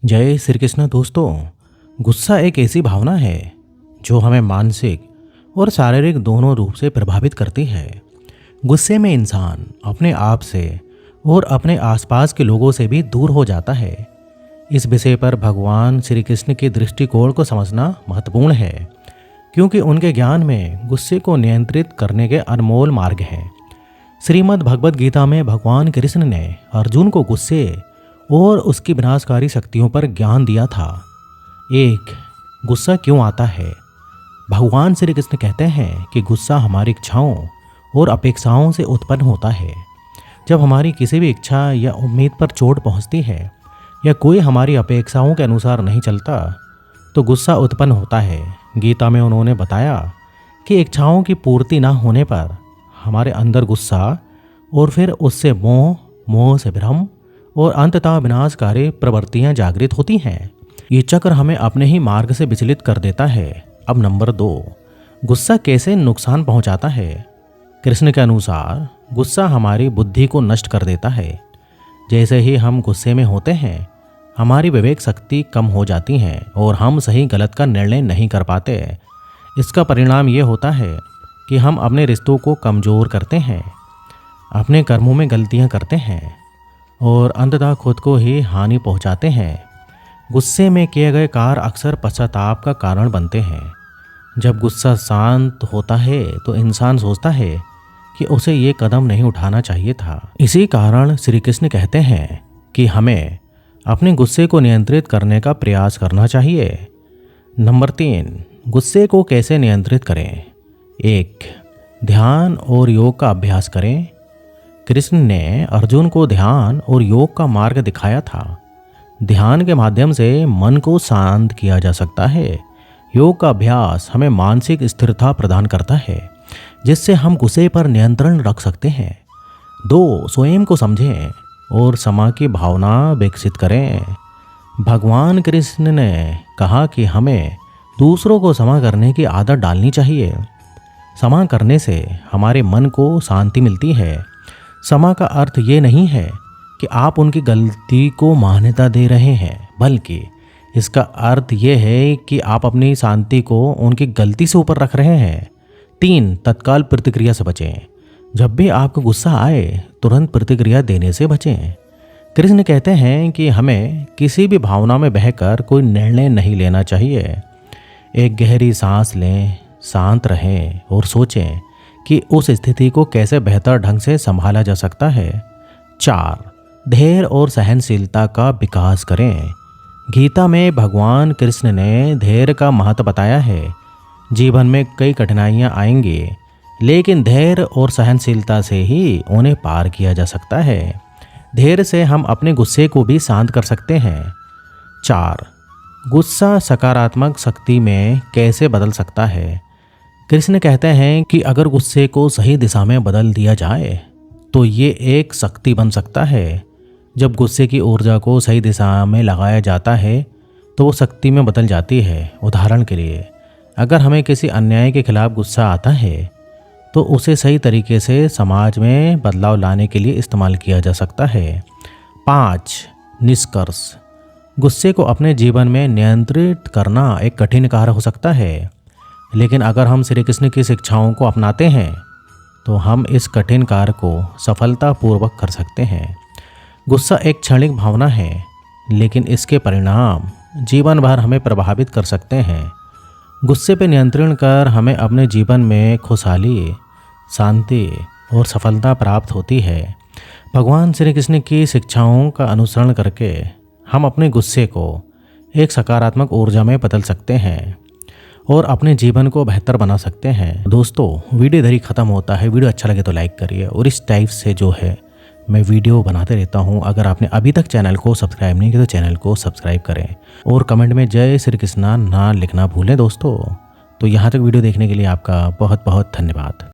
जय श्री कृष्ण दोस्तों। गुस्सा एक ऐसी भावना है जो हमें मानसिक और शारीरिक दोनों रूप से प्रभावित करती है। गुस्से में इंसान अपने आप से और अपने आसपास के लोगों से भी दूर हो जाता है। इस विषय पर भगवान श्री कृष्ण के दृष्टिकोण को समझना महत्वपूर्ण है, क्योंकि उनके ज्ञान में गुस्से को नियंत्रित करने के अनमोल मार्ग हैं। श्रीमद् भगवद गीता में भगवान कृष्ण ने अर्जुन को गुस्से और उसकी विनाशकारी शक्तियों पर ज्ञान दिया था। एक, गुस्सा क्यों आता है? भगवान श्री कृष्ण कहते हैं कि गुस्सा हमारी इच्छाओं और अपेक्षाओं से उत्पन्न होता है। जब हमारी किसी भी इच्छा या उम्मीद पर चोट पहुंचती है या कोई हमारी अपेक्षाओं के अनुसार नहीं चलता तो गुस्सा उत्पन्न होता है। गीता में उन्होंने बताया कि इच्छाओं की पूर्ति न होने पर हमारे अंदर गुस्सा और फिर उससे मोह, मोह से भ्रम और अंततः विनाशकारी प्रवृत्तियां जागृत होती हैं। ये चक्र हमें अपने ही मार्ग से विचलित कर देता है। अब नंबर 2, गुस्सा कैसे नुकसान पहुंचाता है? कृष्ण के अनुसार गुस्सा हमारी बुद्धि को नष्ट कर देता है। जैसे ही हम गुस्से में होते हैं हमारी विवेक शक्ति कम हो जाती है और हम सही गलत का निर्णय नहीं कर पाते। इसका परिणाम ये होता है कि हम अपने रिश्तों को कमज़ोर करते हैं, अपने कर्मों में गलतियां करते हैं और अंततः खुद को ही हानि पहुंचाते हैं। गुस्से में किए गए कार्य अक्सर पश्चाताप का कारण बनते हैं। जब गुस्सा शांत होता है तो इंसान सोचता है कि उसे ये कदम नहीं उठाना चाहिए था। इसी कारण श्री कृष्ण कहते हैं कि हमें अपने गुस्से को नियंत्रित करने का प्रयास करना चाहिए। नंबर 3, गुस्से को कैसे नियंत्रित करें? 1, ध्यान और योग का अभ्यास करें। कृष्ण ने अर्जुन को ध्यान और योग का मार्ग दिखाया था। ध्यान के माध्यम से मन को शांत किया जा सकता है। योग का अभ्यास हमें मानसिक स्थिरता प्रदान करता है, जिससे हम गुस्से पर नियंत्रण रख सकते हैं। 2, स्वयं को समझें और क्षमा की भावना विकसित करें। भगवान कृष्ण ने कहा कि हमें दूसरों को क्षमा करने की आदत डालनी चाहिए। क्षमा करने से हमारे मन को शांति मिलती है। क्षमा का अर्थ ये नहीं है कि आप उनकी गलती को मान्यता दे रहे हैं, बल्कि इसका अर्थ ये है कि आप अपनी शांति को उनकी गलती से ऊपर रख रहे हैं। 3, तत्काल प्रतिक्रिया से बचें। जब भी आपको गुस्सा आए तुरंत प्रतिक्रिया देने से बचें। कृष्ण कहते हैं कि हमें किसी भी भावना में बहकर कोई निर्णय नहीं लेना चाहिए। एक गहरी सांस लें, शांत रहें और सोचें कि उस स्थिति को कैसे बेहतर ढंग से संभाला जा सकता है। 4, धैर्य और सहनशीलता का विकास करें। गीता में भगवान कृष्ण ने धैर्य का महत्व बताया है। जीवन में कई कठिनाइयां आएंगी, लेकिन धैर्य और सहनशीलता से ही उन्हें पार किया जा सकता है। धैर्य से हम अपने गुस्से को भी शांत कर सकते हैं। 4, गुस्सा सकारात्मक शक्ति में कैसे बदल सकता है? कृष्ण कहते हैं कि अगर गुस्से को सही दिशा में बदल दिया जाए तो ये एक शक्ति बन सकता है। जब गुस्से की ऊर्जा को सही दिशा में लगाया जाता है तो वो शक्ति में बदल जाती है। उदाहरण के लिए, अगर हमें किसी अन्याय के खिलाफ गुस्सा आता है तो उसे सही तरीके से समाज में बदलाव लाने के लिए इस्तेमाल किया जा सकता है। 5, निष्कर्ष, गुस्से को अपने जीवन में नियंत्रित करना एक कठिन कार्य हो सकता है, लेकिन अगर हम श्री कृष्ण की शिक्षाओं को अपनाते हैं तो हम इस कठिन कार्य को सफलतापूर्वक कर सकते हैं। गुस्सा एक क्षणिक भावना है, लेकिन इसके परिणाम जीवन भर हमें प्रभावित कर सकते हैं। गुस्से पर नियंत्रण कर हमें अपने जीवन में खुशहाली, शांति और सफलता प्राप्त होती है। भगवान श्री कृष्ण की शिक्षाओं का अनुसरण करके हम अपने गुस्से को एक सकारात्मक ऊर्जा में बदल सकते हैं और अपने जीवन को बेहतर बना सकते हैं। दोस्तों, वीडियो इधर ही ख़त्म होता है। वीडियो अच्छा लगे तो लाइक करिए और इस टाइप से जो है मैं वीडियो बनाते रहता हूँ। अगर आपने अभी तक चैनल को सब्सक्राइब नहीं किया तो चैनल को सब्सक्राइब करें और कमेंट में जय श्री कृष्णा ना लिखना भूलें दोस्तों। तो यहाँ तक वीडियो देखने के लिए आपका बहुत बहुत धन्यवाद।